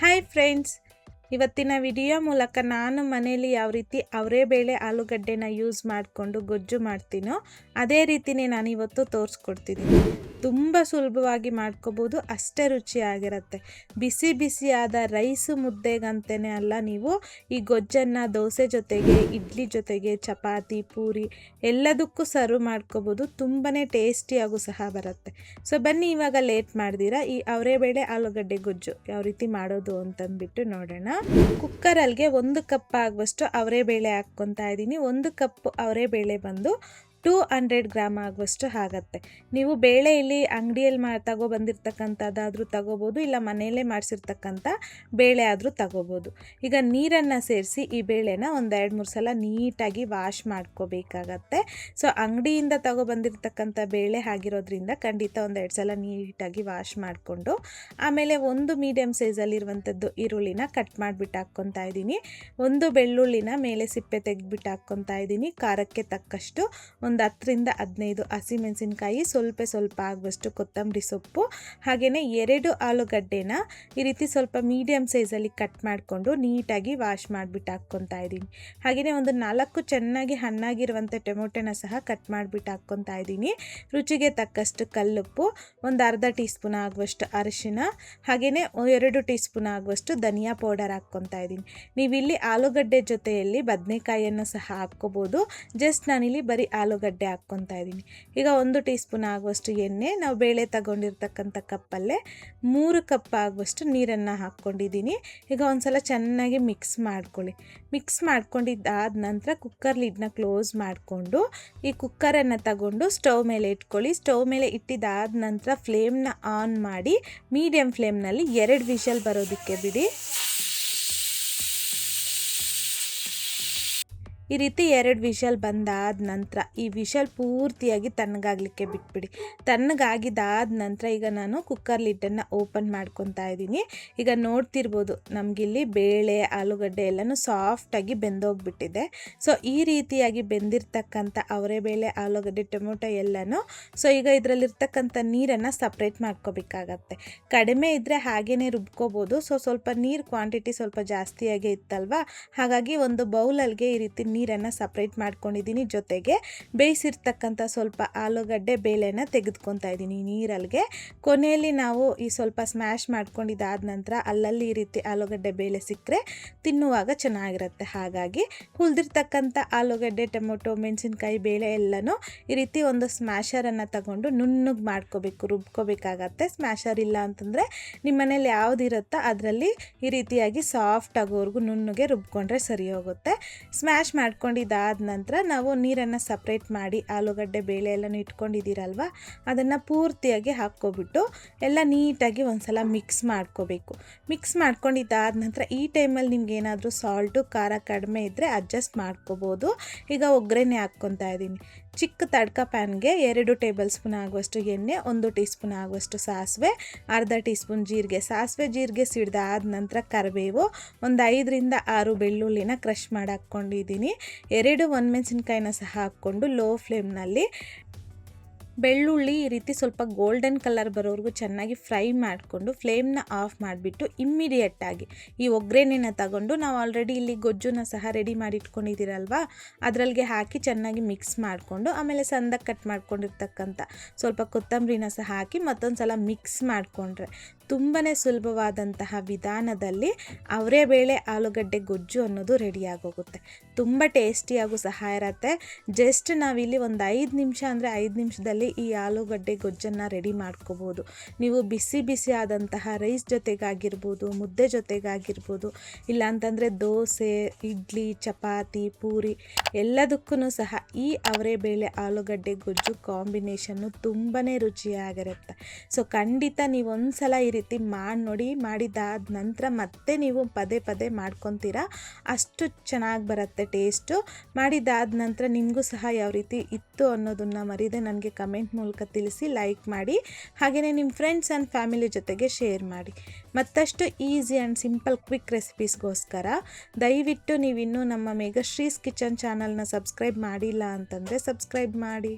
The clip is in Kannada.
ಹಾಯ್ ಫ್ರೆಂಡ್ಸ್, ಇವತ್ತಿನ ವಿಡಿಯೋ ಮೂಲಕ ನಾನು ಮನೆಯಲ್ಲಿ ಯಾವ ರೀತಿ ಅವರೆಬೇಳೆ ಆಲೂಗಡ್ಡೆನ ಯೂಸ್ ಮಾಡಿಕೊಂಡು ಗೊಜ್ಜು ಮಾಡ್ತೀನೋ ಅದೇ ರೀತಿನೇ ನಾನು ಇವತ್ತು ತೋರಿಸ್ಕೊಡ್ತಿದ್ದೀನಿ. ತುಂಬ ಸುಲಭವಾಗಿ ಮಾಡ್ಕೋಬೋದು, ಅಷ್ಟೇ ರುಚಿಯಾಗಿರುತ್ತೆ. ಬಿಸಿ ಬಿಸಿಯಾದ ರೈಸು ಮುದ್ದೆಗಂತಲೇ ಅಲ್ಲ, ನೀವು ಈ ಗೊಜ್ಜನ್ನು ದೋಸೆ ಜೊತೆಗೆ, ಇಡ್ಲಿ ಜೊತೆಗೆ, ಚಪಾತಿ, ಪೂರಿ ಎಲ್ಲದಕ್ಕೂ ಸರ್ವ್ ಮಾಡ್ಕೋಬೋದು. ತುಂಬಾ ಟೇಸ್ಟಿಯಾಗೂ ಸಹ ಬರುತ್ತೆ. ಸೊ ಬನ್ನಿ, ಇವಾಗ ಲೇಟ್ ಮಾಡ್ದಿರಾ ಈ ಅವರೆಬೇಳೆ ಆಲೂಗಡ್ಡೆ ಗೊಜ್ಜು ಯಾವ ರೀತಿ ಮಾಡೋದು ಅಂತಂದ್ಬಿಟ್ಟು ನೋಡೋಣ. ಕುಕ್ಕರಲ್ಲಿಗೆ 1 ಕಪ್ ಆಗುವಷ್ಟು ಅವರೆಬೇಳೆ ಹಾಕ್ಕೊತಾ ಇದ್ದೀನಿ. 1 ಕಪ್ ಅವರೆಬೇಳೆ ಬಂದು 200 ಗ್ರಾಮ್ ಆಗುವಷ್ಟು ಆಗುತ್ತೆ. ನೀವು ಬೇಳೆ ಇಲ್ಲಿ ಅಂಗಡಿಯಲ್ಲಿ ತಗೊಬಂದಿರ್ತಕ್ಕಂಥದ್ದಾದರೂ ತಗೋಬೋದು, ಇಲ್ಲ ಮನೆಯಲ್ಲೇ ಮಾಡಿಸಿರ್ತಕ್ಕಂಥ ಬೇಳೆ ಆದರೂ ತಗೋಬೋದು. ಈಗ ನೀರನ್ನು ಸೇರಿಸಿ ಈ ಬೇಳೆನ ಒಂದು 2-3 ಸಲ ನೀಟಾಗಿ ವಾಶ್ ಮಾಡ್ಕೋಬೇಕಾಗತ್ತೆ. ಸೊ ಅಂಗಡಿಯಿಂದ ತಗೊಬಂದಿರ್ತಕ್ಕಂಥ ಬೇಳೆ ಆಗಿರೋದ್ರಿಂದ ಖಂಡಿತ ಒಂದು 2 ಸಲ ನೀಟಾಗಿ ವಾಶ್ ಮಾಡಿಕೊಂಡು, ಆಮೇಲೆ ಒಂದು ಮೀಡಿಯಮ್ ಸೈಜಲ್ಲಿರುವಂಥದ್ದು ಈರುಳ್ಳಿನ ಕಟ್ ಮಾಡಿಬಿಟ್ಟು ಹಾಕ್ಕೊತಾ ಇದ್ದೀನಿ. ಒಂದು ಬೆಳ್ಳುಳ್ಳಿನ ಮೇಲೆ ಸಿಪ್ಪೆ ತೆಗೆದ್ಬಿಟ್ಟು ಹಾಕ್ಕೊತಾ ಇದ್ದೀನಿ. ಖಾರಕ್ಕೆ ತಕ್ಕಷ್ಟು ಒಂದು 10ರಿಂದ 15 ಹಸಿಮೆಣಸಿನಕಾಯಿ, ಸ್ವಲ್ಪ ಆಗುವಷ್ಟು ಕೊತ್ತಂಬರಿ ಸೊಪ್ಪು, ಹಾಗೆಯೇ 2 ಆಲೂಗಡ್ಡೆನ ಈ ರೀತಿ ಸ್ವಲ್ಪ ಮೀಡಿಯಮ್ ಸೈಜಲ್ಲಿ ಕಟ್ ಮಾಡಿಕೊಂಡು ನೀಟಾಗಿ ವಾಶ್ ಮಾಡಿಬಿಟ್ಟು ಹಾಕ್ಕೊತಾ ಇದ್ದೀನಿ. ಹಾಗೆಯೇ ಒಂದು 4 ಚೆನ್ನಾಗಿ ಹಣ್ಣಾಗಿರುವಂಥ ಟೊಮೊಟೊನ ಸಹ ಕಟ್ ಮಾಡಿಬಿಟ್ಟು ಹಾಕ್ಕೊತಾ ಇದ್ದೀನಿ. ರುಚಿಗೆ ತಕ್ಕಷ್ಟು ಕಲ್ಲುಪ್ಪು, ಒಂದು ಅರ್ಧ ಟೀ ಸ್ಪೂನ್ ಆಗುವಷ್ಟು ಅರಿಶಿನ, ಹಾಗೆಯೇ 2 ಟೀ ಸ್ಪೂನ್ ಆಗುವಷ್ಟು ಧನಿಯಾ ಪೌಡರ್ ಹಾಕ್ಕೊತಾ ಇದ್ದೀನಿ. ನೀವಿಲ್ಲಿ ಆಲೂಗಡ್ಡೆ ಜೊತೆಯಲ್ಲಿ ಬದನೆಕಾಯಿಯನ್ನು ಸಹ ಹಾಕ್ಕೋಬೋದು. ಜಸ್ಟ್ ನಾನಿಲ್ಲಿ ಬರೀ ಆಲೂಗಡ್ಡೆ ಹಾಕ್ಕೊತಾ ಇದ್ದೀನಿ. ಈಗ 1 ಟೀ ಸ್ಪೂನ್ ಆಗುವಷ್ಟು ಎಣ್ಣೆ, ನಾವು ಬೇಳೆ ತಗೊಂಡಿರ್ತಕ್ಕಂಥ ಕಪ್ಪಲ್ಲೇ 3 ಕಪ್ ಆಗುವಷ್ಟು ನೀರನ್ನು ಹಾಕ್ಕೊಂಡಿದ್ದೀನಿ. ಈಗ ಒಂದ್ಸಲ ಚೆನ್ನಾಗಿ ಮಿಕ್ಸ್ ಮಾಡ್ಕೊಳ್ಳಿ. ಮಿಕ್ಸ್ ಮಾಡ್ಕೊಂಡಿದ್ದಾದ ನಂತರ ಕುಕ್ಕರ್ ಲಿಡ್ನ ಕ್ಲೋಸ್ ಮಾಡಿಕೊಂಡು ಈ ಕುಕ್ಕರನ್ನು ತಗೊಂಡು ಸ್ಟವ್ ಮೇಲೆ ಇಟ್ಕೊಳ್ಳಿ. ಸ್ಟವ್ ಮೇಲೆ ಇಟ್ಟಿದ್ದಾದ ನಂತರ ಫ್ಲೇಮ್ನ ಆನ್ ಮಾಡಿ ಮೀಡಿಯಮ್ ಫ್ಲೇಮ್ನಲ್ಲಿ 2 ವಿಷಲ್ ಬರೋದಕ್ಕೆ ಬಿಡಿ. ಈ ರೀತಿ 2 ವಿಷಲ್ ಬಂದಾದ ನಂತರ ಈ ವಿಷಲ್ ಪೂರ್ತಿಯಾಗಿ ತಣ್ಣಗಾಗಲಿಕ್ಕೆ ಬಿಟ್ಬಿಡಿ. ತಣ್ಣಗಾಗಿದ್ದಾದ ನಂತರ ಈಗ ನಾನು ಕುಕ್ಕರ್ ಲಿಡ್ಡನ್ನು ಓಪನ್ ಮಾಡ್ಕೊತಾ ಇದ್ದೀನಿ. ಈಗ ನೋಡ್ತಿರ್ಬೋದು, ನಮಗಿಲ್ಲಿ ಬೇಳೆ ಆಲೂಗಡ್ಡೆ ಎಲ್ಲನೂ ಸಾಫ್ಟಾಗಿ ಬೆಂದೋಗ್ಬಿಟ್ಟಿದೆ. ಸೊ ಈ ರೀತಿಯಾಗಿ ಬೆಂದಿರ್ತಕ್ಕಂಥ ಅವರೆಬೇಳೆ ಆಲೂಗಡ್ಡೆ ಟೊಮೊಟೊ ಎಲ್ಲನೂ ಸೊ ಈಗ ಇದರಲ್ಲಿರ್ತಕ್ಕಂಥ ನೀರನ್ನು ಸಪ್ರೇಟ್ ಮಾಡ್ಕೋಬೇಕಾಗತ್ತೆ. ಕಡಿಮೆ ಇದ್ದರೆ ಹಾಗೇ ರುಬ್ಕೋಬೋದು. ಸೊ ಸ್ವಲ್ಪ ನೀರು ಕ್ವಾಂಟಿಟಿ ಸ್ವಲ್ಪ ಜಾಸ್ತಿಯಾಗೇ ಇತ್ತಲ್ವ, ಹಾಗಾಗಿ ಒಂದು ಬೌಲಲ್ಲಿಗೆ ಈ ರೀತಿ ನೀರನ್ನು ಸಪ್ರೇಟ್ ಮಾಡ್ಕೊಂಡಿದ್ದೀನಿ. ಜೊತೆಗೆ ಬೇಯಿಸಿರ್ತಕ್ಕಂಥ ಸ್ವಲ್ಪ ಆಲೂಗಡ್ಡೆ ಬೇಳೆನ ತೆಗೆದುಕೊತಾ ಇದ್ದೀನಿ ನೀರಲ್ಲಿಗೆ. ಕೊನೆಯಲ್ಲಿ ನಾವು ಈ ಸ್ವಲ್ಪ ಸ್ಮ್ಯಾಶ್ ಮಾಡ್ಕೊಂಡಿದ್ದಾದ ನಂತರ ಅಲ್ಲಲ್ಲಿ ಈ ರೀತಿ ಆಲೂಗಡ್ಡೆ ಬೇಳೆ ಸಿಕ್ಕರೆ ತಿನ್ನುವಾಗ ಚೆನ್ನಾಗಿರುತ್ತೆ. ಹಾಗಾಗಿ ಹುಳಿದಿರ್ತಕ್ಕಂಥ ಆಲೂಗಡ್ಡೆ, ಟೊಮೊಟೊ, ಮೆಣಸಿನ್ಕಾಯಿ, ಬೇಳೆ ಎಲ್ಲನೂ ಈ ರೀತಿ ಒಂದು ಸ್ಮ್ಯಾಶರನ್ನು ತಗೊಂಡು ನುಣ್ಣಗೆ ಮಾಡ್ಕೋಬೇಕು, ರುಬ್ಕೋಬೇಕಾಗತ್ತೆ. ಸ್ಮ್ಯಾಶರ್ ಇಲ್ಲ ಅಂತಂದರೆ ನಿಮ್ಮ ಮನೇಲಿ ಯಾವುದಿರುತ್ತೋ ಅದರಲ್ಲಿ ಈ ರೀತಿಯಾಗಿ ಸಾಫ್ಟ್ ಆಗೋವರೆಗೂ ನುಣ್ಣಗೆ ರುಬ್ಕೊಂಡ್ರೆ ಸರಿ ಹೋಗುತ್ತೆ. ಸ್ಮ್ಯಾಶ್ ಮಾಡ್ಕೊಂಡಿದ್ದಾದ ನಂತರ ನಾವು ನೀರನ್ನು ಸಪ್ರೇಟ್ ಮಾಡಿ ಆಲೂಗಡ್ಡೆ ಬೇಳೆ ಎಲ್ಲನೂ ಇಟ್ಕೊಂಡಿದ್ದೀರಲ್ವ, ಅದನ್ನು ಪೂರ್ತಿಯಾಗಿ ಹಾಕ್ಕೊಬಿಟ್ಟು ಎಲ್ಲ ನೀಟಾಗಿ ಒಂದ್ಸಲ ಮಿಕ್ಸ್ ಮಾಡ್ಕೋಬೇಕು. ಮಿಕ್ಸ್ ಮಾಡ್ಕೊಂಡಿದ್ದಾದ ನಂತರ ಈ ಟೈಮಲ್ಲಿ ನಿಮ್ಗೆ ಏನಾದರೂ ಸಾಲ್ಟು ಖಾರ ಕಡಿಮೆ ಇದ್ದರೆ ಅಡ್ಜಸ್ಟ್ ಮಾಡ್ಕೋಬೋದು. ಈಗ ಒಗ್ಗರಣೆ ಹಾಕ್ಕೊತಾ ಇದ್ದೀನಿ. ಚಿಕ್ಕ ತಡ್ಕ ಪ್ಯಾನ್ಗೆ 2 ಟೇಬಲ್ ಸ್ಪೂನ್ ಆಗುವಷ್ಟು ಎಣ್ಣೆ, 1 ಟೀ ಸ್ಪೂನ್ ಆಗುವಷ್ಟು ಸಾಸಿವೆ, ಅರ್ಧ ಟೀ ಸ್ಪೂನ್ ಜೀರಿಗೆ. ಸಾಸಿವೆ ಜೀರಿಗೆ ಸಿಡ್ದಾದ ನಂತರ ಕರಿಬೇವು, ಒಂದು 5ರಿಂದ 6 ಬೆಳ್ಳುಳ್ಳಿನ ಕ್ರಷ್ ಮಾಡಿ ಹಾಕ್ಕೊಂಡಿದ್ದೀನಿ. 2 ಒಣಮೆಣಸಿನ್ಕಾಯಿನ ಸಹ ಹಾಕ್ಕೊಂಡು ಲೋ ಫ್ಲೇಮ್ನಲ್ಲಿ ಬೆಳ್ಳುಳ್ಳಿ ಈ ರೀತಿ ಸ್ವಲ್ಪ ಗೋಲ್ಡನ್ ಕಲರ್ ಬರೋವರೆಗೂ ಚೆನ್ನಾಗಿ ಫ್ರೈ ಮಾಡಿಕೊಂಡು ಫ್ಲೇಮ್ನ ಆಫ್ ಮಾಡಿಬಿಟ್ಟು ಇಮ್ಮಿಡಿಯೇಟಾಗಿ ಈ ಒಗ್ಗರಣೆನ ತಗೊಂಡು ನಾವು ಆಲ್ರೆಡಿ ಇಲ್ಲಿ ಗೊಜ್ಜುನ ಸಹ ರೆಡಿ ಮಾಡಿ ಇಟ್ಕೊಂಡಿದ್ದೀರಲ್ವ, ಅದರಲ್ಲಿಗೆ ಹಾಕಿ ಚೆನ್ನಾಗಿ ಮಿಕ್ಸ್ ಮಾಡಿಕೊಂಡು ಆಮೇಲೆ ಸಣ್ಣದಾಗಿ ಕಟ್ ಮಾಡ್ಕೊಂಡಿರ್ತಕ್ಕಂಥ ಸ್ವಲ್ಪ ಕೊತ್ತಂಬರಿನ ಸಹ ಹಾಕಿ ಮತ್ತೊಂದು ಸಲ ಮಿಕ್ಸ್ ಮಾಡಿಕೊಂಡ್ರೆ ತುಂಬಾ ಸುಲಭವಾದಂತಹ ವಿಧಾನದಲ್ಲಿ ಅವರೆಬೇಳೆ ಆಲೂಗಡ್ಡೆ ಗೊಜ್ಜು ಅನ್ನೋದು ರೆಡಿಯಾಗೋಗುತ್ತೆ. ತುಂಬ ಟೇಸ್ಟಿಯಾಗೂ ಸಹ ಇರುತ್ತೆ. ಜಸ್ಟ್ ನಾವಿಲ್ಲಿ ಒಂದು 5 ನಿಮಿಷ ಅಂದರೆ 5 ನಿಮಿಷದಲ್ಲಿ ಈ ಆಲೂಗಡ್ಡೆ ಗೊಜ್ಜನ್ನು ರೆಡಿ ಮಾಡ್ಕೋಬೋದು. ನೀವು ಬಿಸಿ ಬಿಸಿ ಆದಂತಹ ರೈಸ್ ಜೊತೆಗಾಗಿರ್ಬೋದು, ಮುದ್ದೆ ಜೊತೆಗಾಗಿರ್ಬೋದು, ಇಲ್ಲಾಂತಂದರೆ ದೋಸೆ, ಇಡ್ಲಿ, ಚಪಾತಿ, ಪೂರಿ ಎಲ್ಲದಕ್ಕೂ ಸಹ ಈ ಅವರೆಬೇಳೆ ಆಲೂಗಡ್ಡೆ ಗೊಜ್ಜು ಕಾಂಬಿನೇಷನ್ನು ತುಂಬಾ ರುಚಿಯಾಗಿರುತ್ತೆ. ಸೊ ಖಂಡಿತ ನೀವು ಒಂದ್ಸಲ ಈ ರೀತಿ ಮಾಡಿ ನೋಡಿ. ಮಾಡಿದಾದ ನಂತರ ಮತ್ತೆ ನೀವು ಪದೇ ಪದೇ ಮಾಡ್ಕೊತೀರಾ, ಅಷ್ಟು ಚೆನ್ನಾಗಿ ಬರುತ್ತೆ ಟೇಸ್ಟು. ಮಾಡಿದಾದ ನಂತರ ನಿಮಗೂ ಸಹ ಯಾವ ರೀತಿ ಇತ್ತು ಅನ್ನೋದನ್ನು ಮರೀದೆ ನನಗೆ ಕಮೆಂಟ್ ಮೂಲಕ ತಿಳಿಸಿ, ಲೈಕ್ ಮಾಡಿ, ಹಾಗೆಯೇ ನಿಮ್ಮ ಫ್ರೆಂಡ್ಸ್ ಆ್ಯಂಡ್ ಫ್ಯಾಮಿಲಿ ಜೊತೆಗೆ ಶೇರ್ ಮಾಡಿ. ಮತ್ತಷ್ಟು ಈಸಿ ಆ್ಯಂಡ್ ಸಿಂಪಲ್ ಕ್ವಿಕ್ ರೆಸಿಪೀಸ್ಗೋಸ್ಕರ ದಯವಿಟ್ಟು ನೀವಿನ್ನೂ ನಮ್ಮ ಮೇಘಶ್ರೀಸ್ ಕಿಚನ್ ಚಾನಲ್ನ ಸಬ್ಸ್ಕ್ರೈಬ್ ಮಾಡಿಲ್ಲ ಅಂತಂದರೆ ಸಬ್ಸ್ಕ್ರೈಬ್ ಮಾಡಿ.